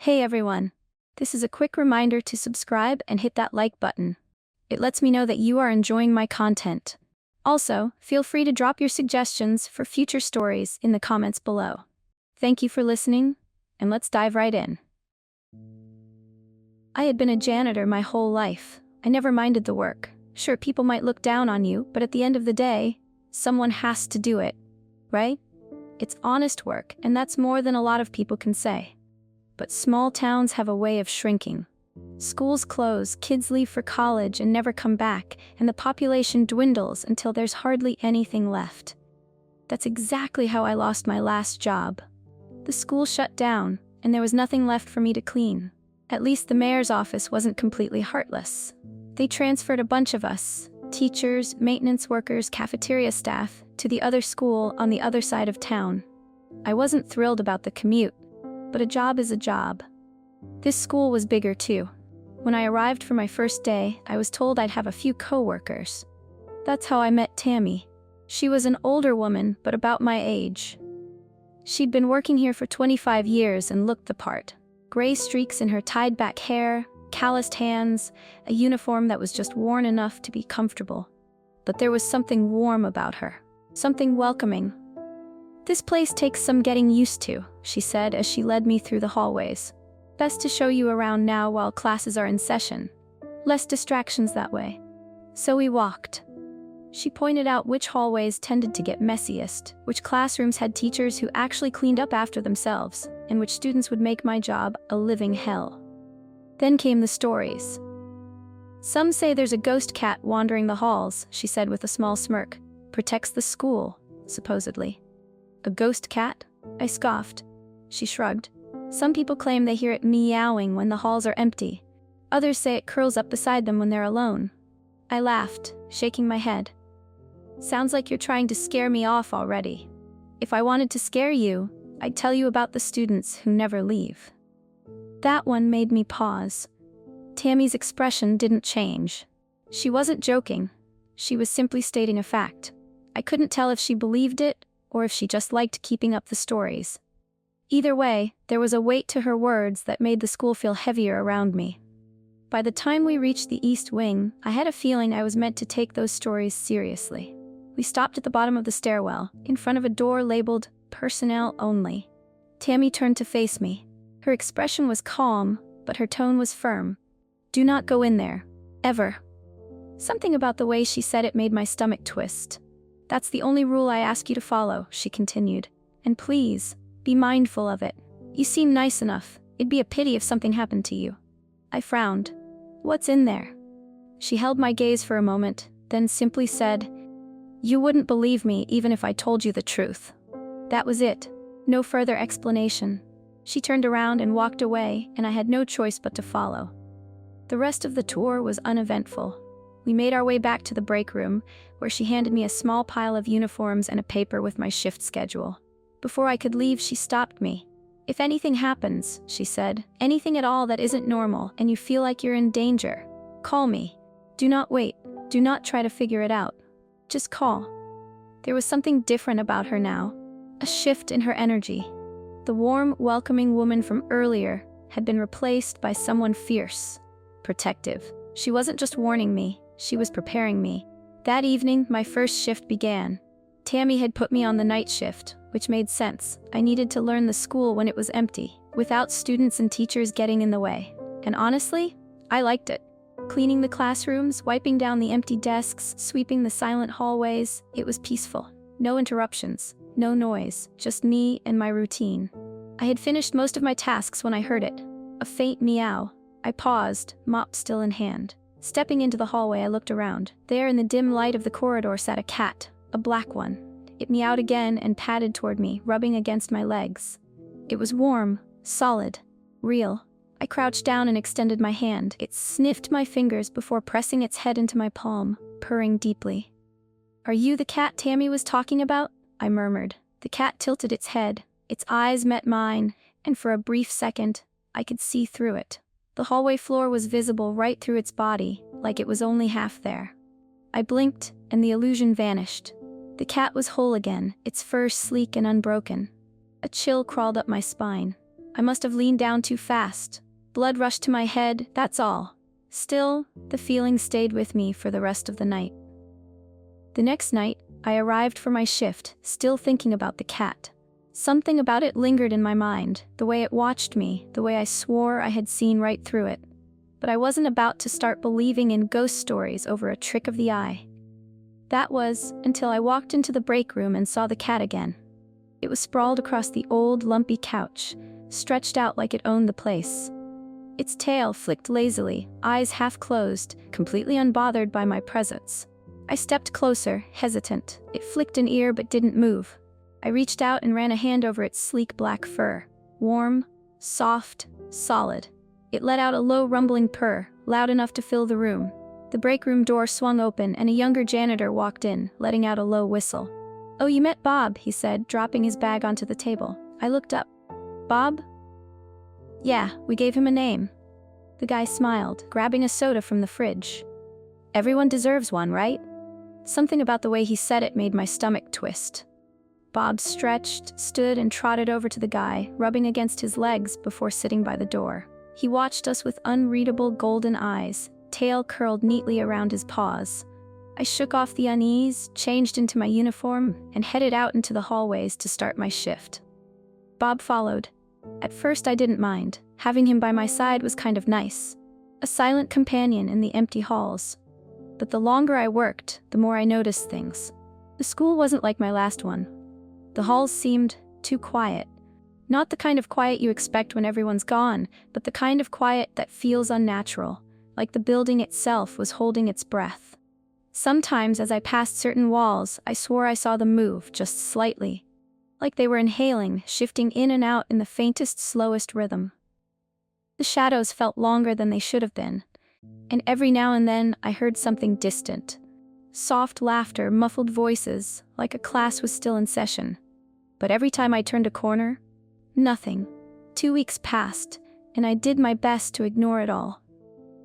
Hey everyone! This is a quick reminder to subscribe and hit that like button. It lets me know that you are enjoying my content. Also, feel free to drop your suggestions for future stories in the comments below. Thank you for listening, and let's dive right in. I had been a janitor my whole life. I never minded the work. Sure, people might look down on you, but at the end of the day, someone has to do it, right? It's honest work, and that's more than a lot of people can say. But small towns have a way of shrinking. Schools close, kids leave for college and never come back, and the population dwindles until there's hardly anything left. That's exactly how I lost my last job. The school shut down, and there was nothing left for me to clean. At least the mayor's office wasn't completely heartless. They transferred a bunch of us, teachers, maintenance workers, cafeteria staff, to the other school on the other side of town. I wasn't thrilled about the commute, but a job is a job. This school was bigger too. When I arrived for my first day, I was told I'd have a few co-workers. That's how I met Tammy. She was an older woman, but about my age. She'd been working here for 25 years and looked the part. Gray streaks in her tied-back hair, calloused hands, a uniform that was just worn enough to be comfortable. But there was something warm about her, something welcoming. "This place takes some getting used to," she said as she led me through the hallways. "Best to show you around now while classes are in session. Less distractions that way." So we walked. She pointed out which hallways tended to get messiest, which classrooms had teachers who actually cleaned up after themselves, and which students would make my job a living hell. Then came the stories. "Some say there's a ghost cat wandering the halls," she said with a small smirk. "Protects the school, supposedly." "A ghost cat?" I scoffed. She shrugged. "Some people claim they hear it meowing when the halls are empty. Others say it curls up beside them when they're alone." I laughed, shaking my head. "Sounds like you're trying to scare me off already. If I wanted to scare you, I'd tell you about the students who never leave." That one made me pause. Tammy's expression didn't change. She wasn't joking. She was simply stating a fact. I couldn't tell if she believed it, or if she just liked keeping up the stories. Either way, there was a weight to her words that made the school feel heavier around me. By the time we reached the East Wing, I had a feeling I was meant to take those stories seriously. We stopped at the bottom of the stairwell, in front of a door labeled "Personnel Only." Tammy turned to face me. Her expression was calm, but her tone was firm. "Do not go in there. Ever." Something about the way she said it made my stomach twist. "That's the only rule I ask you to follow," she continued. "And please, be mindful of it. You seem nice enough. It'd be a pity if something happened to you." I frowned. "What's in there?" She held my gaze for a moment, then simply said, "You wouldn't believe me even if I told you the truth." That was it. No further explanation. She turned around and walked away, and I had no choice but to follow. The rest of the tour was uneventful. We made our way back to the break room, where she handed me a small pile of uniforms and a paper with my shift schedule. Before I could leave, she stopped me. "If anything happens," she said, "anything at all that isn't normal, and you feel like you're in danger, call me. Do not wait. Do not try to figure it out. Just call." There was something different about her now, a shift in her energy. The warm, welcoming woman from earlier had been replaced by someone fierce, protective. She wasn't just warning me, she was preparing me. That evening, my first shift began. Tammy had put me on the night shift, which made sense. I needed to learn the school when it was empty, without students and teachers getting in the way. And honestly, I liked it. Cleaning the classrooms, wiping down the empty desks, sweeping the silent hallways, it was peaceful. No interruptions, no noise, just me and my routine. I had finished most of my tasks when I heard it. A faint meow. I paused, mop still in hand. Stepping into the hallway, I looked around. There in the dim light of the corridor sat a cat, a black one. It meowed again and padded toward me, rubbing against my legs. It was warm, solid, real. I crouched down and extended my hand. It sniffed my fingers before pressing its head into my palm, purring deeply. "Are you the cat Tammy was talking about?" I murmured. The cat tilted its head. Its eyes met mine, and for a brief second, I could see through it. The hallway floor was visible right through its body, like it was only half there. I blinked, and the illusion vanished. The cat was whole again, its fur sleek and unbroken. A chill crawled up my spine. I must have leaned down too fast. Blood rushed to my head, that's all. Still, the feeling stayed with me for the rest of the night. The next night, I arrived for my shift, still thinking about the cat. Something about it lingered in my mind, the way it watched me, the way I swore I had seen right through it. But I wasn't about to start believing in ghost stories over a trick of the eye. That was until I walked into the break room and saw the cat again. It was sprawled across the old, lumpy couch, stretched out like it owned the place. Its tail flicked lazily, eyes half closed, completely unbothered by my presence. I stepped closer, hesitant. It flicked an ear but didn't move. I reached out and ran a hand over its sleek black fur. Warm, soft, solid. It let out a low rumbling purr, loud enough to fill the room. The break room door swung open and a younger janitor walked in, letting out a low whistle. "Oh, you met Bob," he said, dropping his bag onto the table. I looked up. "Bob?" "Yeah, we gave him a name." The guy smiled, grabbing a soda from the fridge. "Everyone deserves one, right?" Something about the way he said it made my stomach twist. Bob stretched, stood, and trotted over to the guy, rubbing against his legs before sitting by the door. He watched us with unreadable golden eyes, tail curled neatly around his paws. I shook off the unease, changed into my uniform, and headed out into the hallways to start my shift. Bob followed. At first I didn't mind. Having him by my side was kind of nice. A silent companion in the empty halls. But the longer I worked, the more I noticed things. The school wasn't like my last one. The halls seemed too quiet. Not the kind of quiet you expect when everyone's gone, but the kind of quiet that feels unnatural, like the building itself was holding its breath. Sometimes as I passed certain walls, I swore I saw them move, just slightly. Like they were inhaling, shifting in and out in the faintest, slowest rhythm. The shadows felt longer than they should have been, and every now and then I heard something distant. Soft laughter, muffled voices, like a class was still in session. But every time I turned a corner, nothing. 2 weeks passed, and I did my best to ignore it all.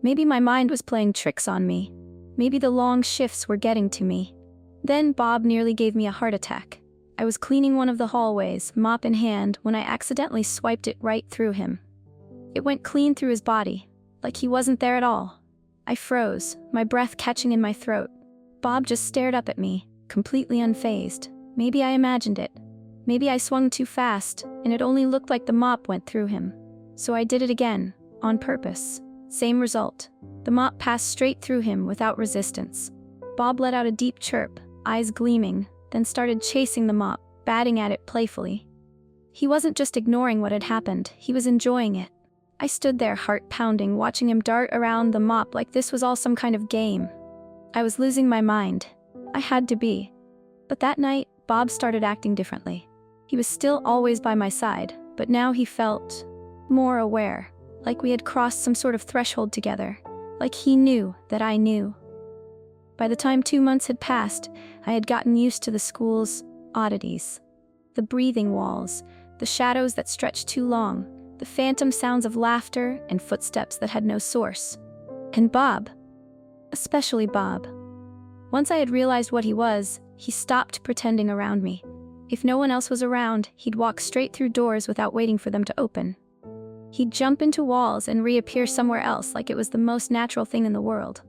Maybe my mind was playing tricks on me. Maybe the long shifts were getting to me. Then Bob nearly gave me a heart attack. I was cleaning one of the hallways, mop in hand, when I accidentally swiped it right through him. It went clean through his body, like he wasn't there at all. I froze, my breath catching in my throat. Bob just stared up at me, completely unfazed. Maybe I imagined it. Maybe I swung too fast, and it only looked like the mop went through him. So I did it again, on purpose. Same result. The mop passed straight through him without resistance. Bob let out a deep chirp, eyes gleaming, then started chasing the mop, batting at it playfully. He wasn't just ignoring what had happened, he was enjoying it. I stood there, heart pounding, watching him dart around the mop like this was all some kind of game. I was losing my mind. I had to be. But that night, Bob started acting differently. He was still always by my side, but now he felt more aware, like we had crossed some sort of threshold together, like he knew that I knew. By the time 2 months had passed, I had gotten used to the school's oddities. The breathing walls, the shadows that stretched too long, the phantom sounds of laughter and footsteps that had no source. And Bob, especially Bob. Once I had realized what he was, he stopped pretending around me. If no one else was around, he'd walk straight through doors without waiting for them to open. He'd jump into walls and reappear somewhere else like it was the most natural thing in the world.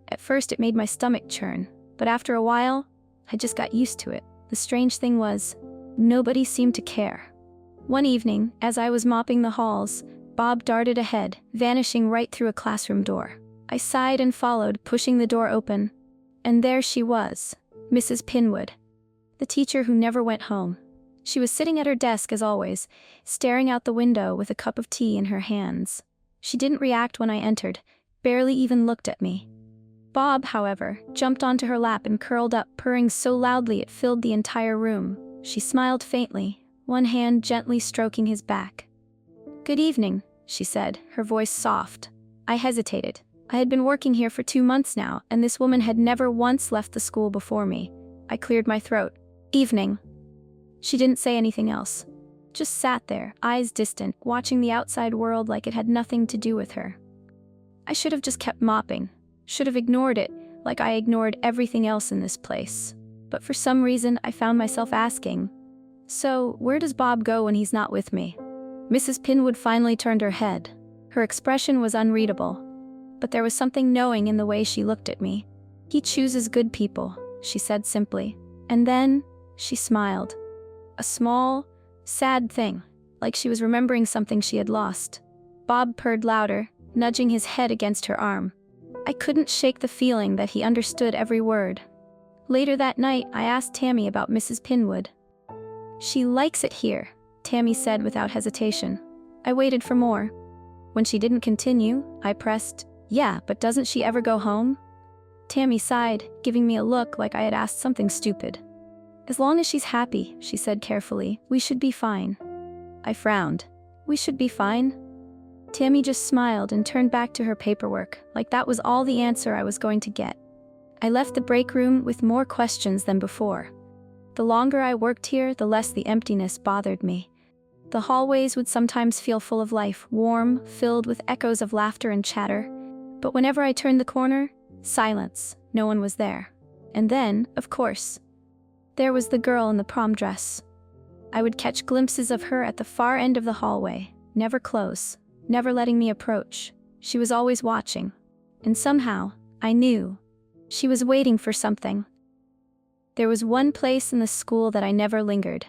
At first it made my stomach churn, but after a while, I just got used to it. The strange thing was, nobody seemed to care. One evening, as I was mopping the halls, Bob darted ahead, vanishing right through a classroom door. I sighed and followed, pushing the door open. And there she was, Mrs. Pinwood, the teacher who never went home. She was sitting at her desk as always, staring out the window with a cup of tea in her hands. She didn't react when I entered, barely even looked at me. Bob, however, jumped onto her lap and curled up, purring so loudly it filled the entire room. She smiled faintly, one hand gently stroking his back. "Good evening," she said, her voice soft. I hesitated. I had been working here for 2 months now, and this woman had never once left the school before me. I cleared my throat. "Evening." She didn't say anything else. Just sat there, eyes distant, watching the outside world like it had nothing to do with her. I should have just kept mopping. Should have ignored it, like I ignored everything else in this place. But for some reason, I found myself asking, "So, where does Bob go when he's not with me?" Mrs. Pinwood finally turned her head. Her expression was unreadable, but there was something knowing in the way she looked at me. "He chooses good people," she said simply. And then, she smiled. A small, sad thing, like she was remembering something she had lost. Bob purred louder, nudging his head against her arm. I couldn't shake the feeling that he understood every word. Later that night, I asked Tammy about Mrs. Pinwood. "She likes it here," Tammy said without hesitation. I waited for more. When she didn't continue, I pressed, "Yeah, but doesn't she ever go home?" Tammy sighed, giving me a look like I had asked something stupid. "As long as she's happy," she said carefully, "we should be fine." I frowned. "We should be fine?" Tammy just smiled and turned back to her paperwork, like that was all the answer I was going to get. I left the break room with more questions than before. The longer I worked here, the less the emptiness bothered me. The hallways would sometimes feel full of life, warm, filled with echoes of laughter and chatter. But whenever I turned the corner, silence, no one was there. And then, of course, there was the girl in the prom dress. I would catch glimpses of her at the far end of the hallway, never close, never letting me approach. She was always watching. And somehow, I knew. She was waiting for something. There was one place in the school that I never lingered.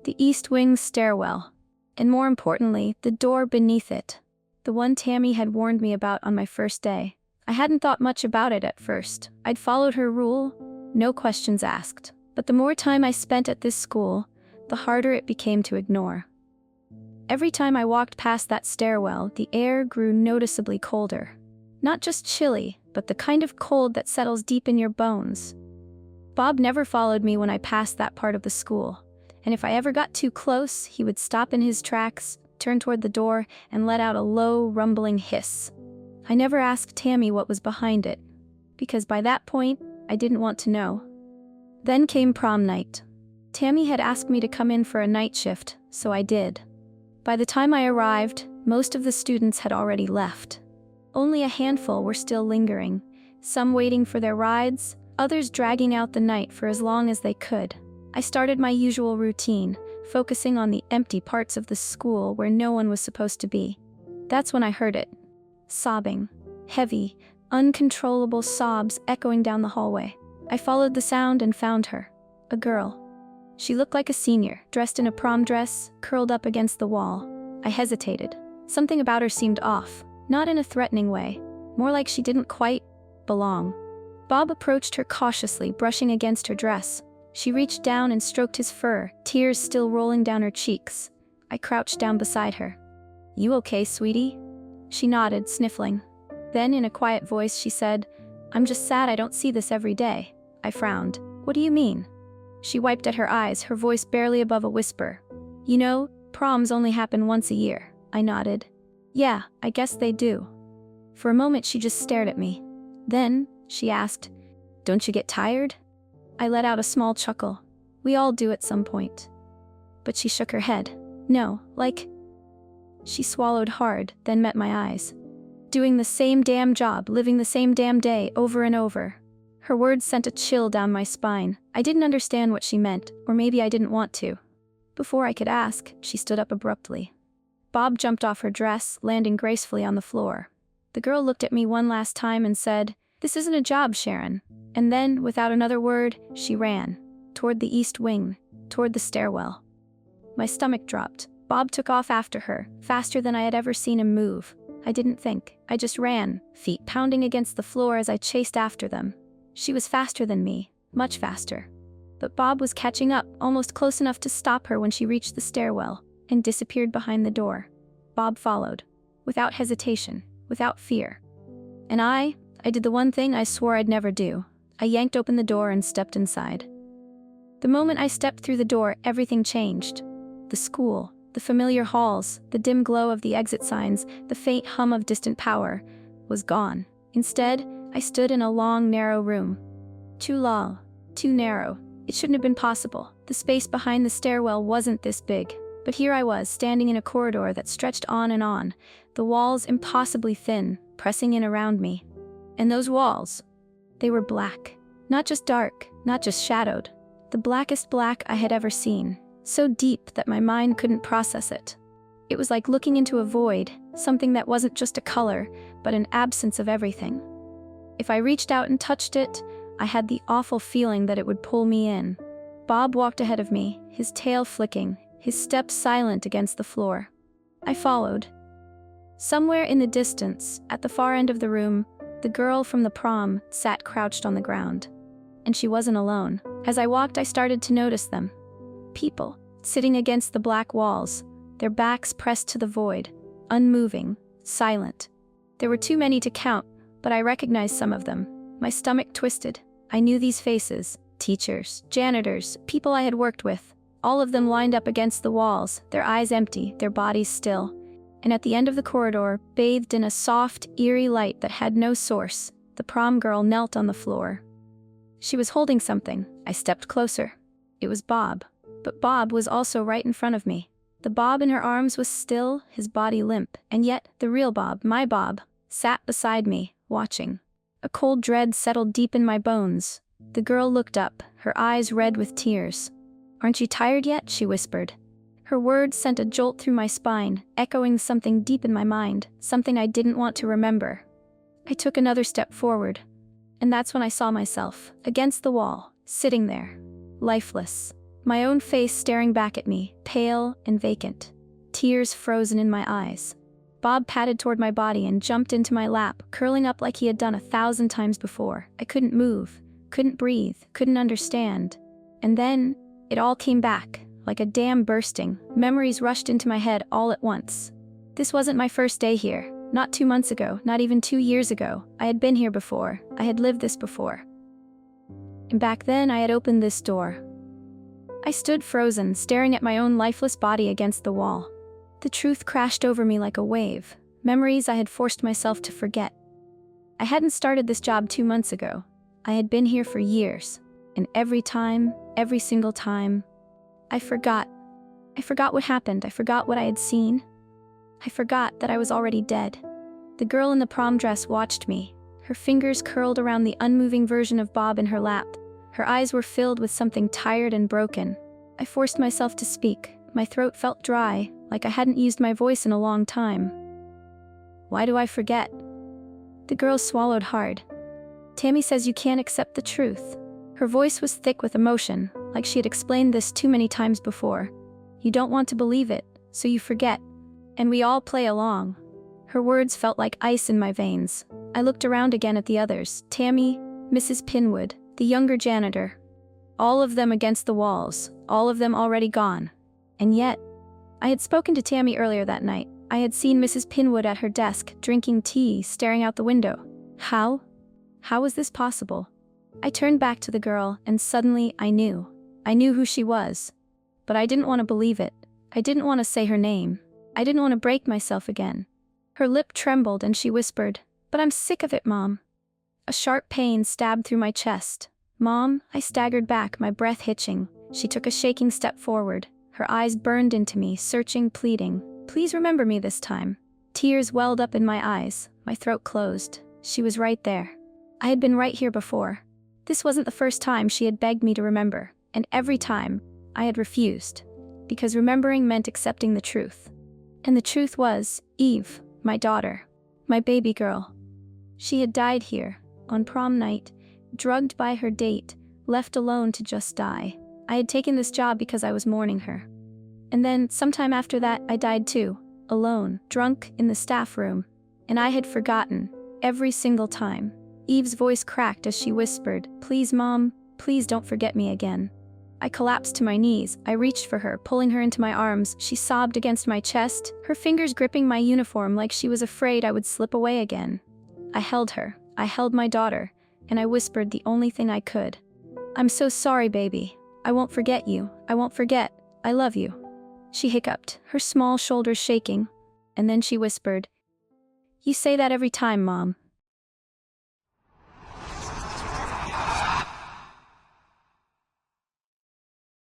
The East Wing's stairwell. And more importantly, the door beneath it. The one Tammy had warned me about on my first day. I hadn't thought much about it at first. I'd followed her rule, no questions asked. But the more time I spent at this school, the harder it became to ignore. Every time I walked past that stairwell, the air grew noticeably colder. Not just chilly, but the kind of cold that settles deep in your bones. Bob never followed me when I passed that part of the school, and if I ever got too close, he would stop in his tracks, turn toward the door, and let out a low, rumbling hiss. I never asked Tammy what was behind it, because by that point, I didn't want to know. Then came prom night. Tammy had asked me to come in for a night shift, so I did. By the time I arrived, most of the students had already left. Only a handful were still lingering, some waiting for their rides, others dragging out the night for as long as they could. I started my usual routine, focusing on the empty parts of the school where no one was supposed to be. That's when I heard it. Sobbing. Heavy, uncontrollable sobs echoing down the hallway. I followed the sound and found her. A girl. She looked like a senior, dressed in a prom dress, curled up against the wall. I hesitated. Something about her seemed off, not in a threatening way, more like she didn't quite belong. Bob approached her cautiously, brushing against her dress. She reached down and stroked his fur, tears still rolling down her cheeks. I crouched down beside her. "You okay, sweetie?" She nodded, sniffling. Then, in a quiet voice, she said, "I'm just sad I don't see this every day." I frowned. "What do you mean?" She wiped at her eyes, her voice barely above a whisper. "You know, proms only happen once a year." I nodded. "Yeah, I guess they do." For a moment she just stared at me. Then, she asked, "Don't you get tired?" I let out a small chuckle. "We all do at some point." But she shook her head. "No, like..." She swallowed hard, then met my eyes. "Doing the same damn job, living the same damn day, over and over." Her words sent a chill down my spine. I didn't understand what she meant, or maybe I didn't want to. Before I could ask, she stood up abruptly. Bob jumped off her dress, landing gracefully on the floor. The girl looked at me one last time and said, "This isn't a job, Sharon." And then, without another word, she ran. Toward the east wing, toward the stairwell. My stomach dropped. Bob took off after her, faster than I had ever seen him move. I didn't think. I just ran, feet pounding against the floor as I chased after them. She was faster than me, much faster. But Bob was catching up, almost close enough to stop her when she reached the stairwell, and disappeared behind the door. Bob followed, without hesitation, without fear. And I did the one thing I swore I'd never do. I yanked open the door and stepped inside. The moment I stepped through the door, everything changed. The school, the familiar halls, the dim glow of the exit signs, the faint hum of distant power, was gone. Instead, I stood in a long, narrow room. Too long, too narrow. It shouldn't have been possible. The space behind the stairwell wasn't this big. But here I was, standing in a corridor that stretched on and on, the walls impossibly thin, pressing in around me. And those walls, they were black. Not just dark, not just shadowed. The blackest black I had ever seen. So deep that my mind couldn't process it. It was like looking into a void, something that wasn't just a color, but an absence of everything. If I reached out and touched it, I had the awful feeling that it would pull me in. Bob walked ahead of me, his tail flicking, his steps silent against the floor. I followed. Somewhere in the distance, at the far end of the room, the girl from the prom sat crouched on the ground. And she wasn't alone. As I walked, I started to notice them. People, sitting against the black walls, their backs pressed to the void, unmoving, silent. There were too many to count, but I recognized some of them. My stomach twisted. I knew these faces: teachers, janitors, people I had worked with. All of them lined up against the walls, their eyes empty, their bodies still. And at the end of the corridor, bathed in a soft, eerie light that had no source, the prom girl knelt on the floor. She was holding something. I stepped closer. It was Bob. But Bob was also right in front of me. The Bob in her arms was still, his body limp, and yet the real Bob, my Bob, sat beside me, watching. A cold dread settled deep in my bones. The girl looked up, her eyes red with tears. "Aren't you tired yet?" she whispered. Her words sent a jolt through my spine, echoing something deep in my mind, something I didn't want to remember. I took another step forward, and that's when I saw myself, against the wall, sitting there, lifeless. My own face staring back at me, pale and vacant, tears frozen in my eyes. Bob padded toward my body and jumped into my lap, curling up like he had done 1,000 times before. I couldn't move, couldn't breathe, couldn't understand. And then, it all came back, like a dam bursting. Memories rushed into my head all at once. This wasn't my first day here, not 2 months ago, not even 2 years ago. I had been here before, I had lived this before. And back then I had opened this door. I stood frozen, staring at my own lifeless body against the wall. The truth crashed over me like a wave, memories I had forced myself to forget. I hadn't started this job 2 months ago. I had been here for years, and every time, every single time, I forgot. I forgot what happened, I forgot what I had seen. I forgot that I was already dead. The girl in the prom dress watched me, her fingers curled around the unmoving version of Bob in her lap. Her eyes were filled with something tired and broken. I forced myself to speak. My throat felt dry, like I hadn't used my voice in a long time. "Why do I forget?" The girl swallowed hard. "Tammy says you can't accept the truth." Her voice was thick with emotion, like she had explained this too many times before. "You don't want to believe it, so you forget. And we all play along." Her words felt like ice in my veins. I looked around again at the others: Tammy, Mrs. Pinwood, the younger janitor. All of them against the walls, all of them already gone. And yet, I had spoken to Tammy earlier that night. I had seen Mrs. Pinwood at her desk, drinking tea, staring out the window. How? How was this possible? I turned back to the girl, and suddenly I knew. I knew who she was. But I didn't want to believe it. I didn't want to say her name. I didn't want to break myself again. Her lip trembled and she whispered, "But I'm sick of it, Mom." A sharp pain stabbed through my chest. "Mom," I staggered back, my breath hitching. She took a shaking step forward. Her eyes burned into me, searching, pleading. "Please remember me this time." Tears welled up in my eyes. My throat closed. She was right there. I had been right here before. This wasn't the first time she had begged me to remember, and every time, I had refused. Because remembering meant accepting the truth. And the truth was, Eve, my daughter, my baby girl. She had died here, on prom night, drugged by her date, left alone to just die. I had taken this job because I was mourning her. And then, sometime after that, I died too, alone, drunk, in the staff room. And I had forgotten, every single time. Eve's voice cracked as she whispered, "Please, Mom, please don't forget me again." I collapsed to my knees. I reached for her, pulling her into my arms. She sobbed against my chest, her fingers gripping my uniform like she was afraid I would slip away again. I held her. I held my daughter, and I whispered the only thing I could. "I'm so sorry, baby. I won't forget you. I won't forget. I love you." She hiccuped, her small shoulders shaking, and then she whispered, "You say that every time, Mom.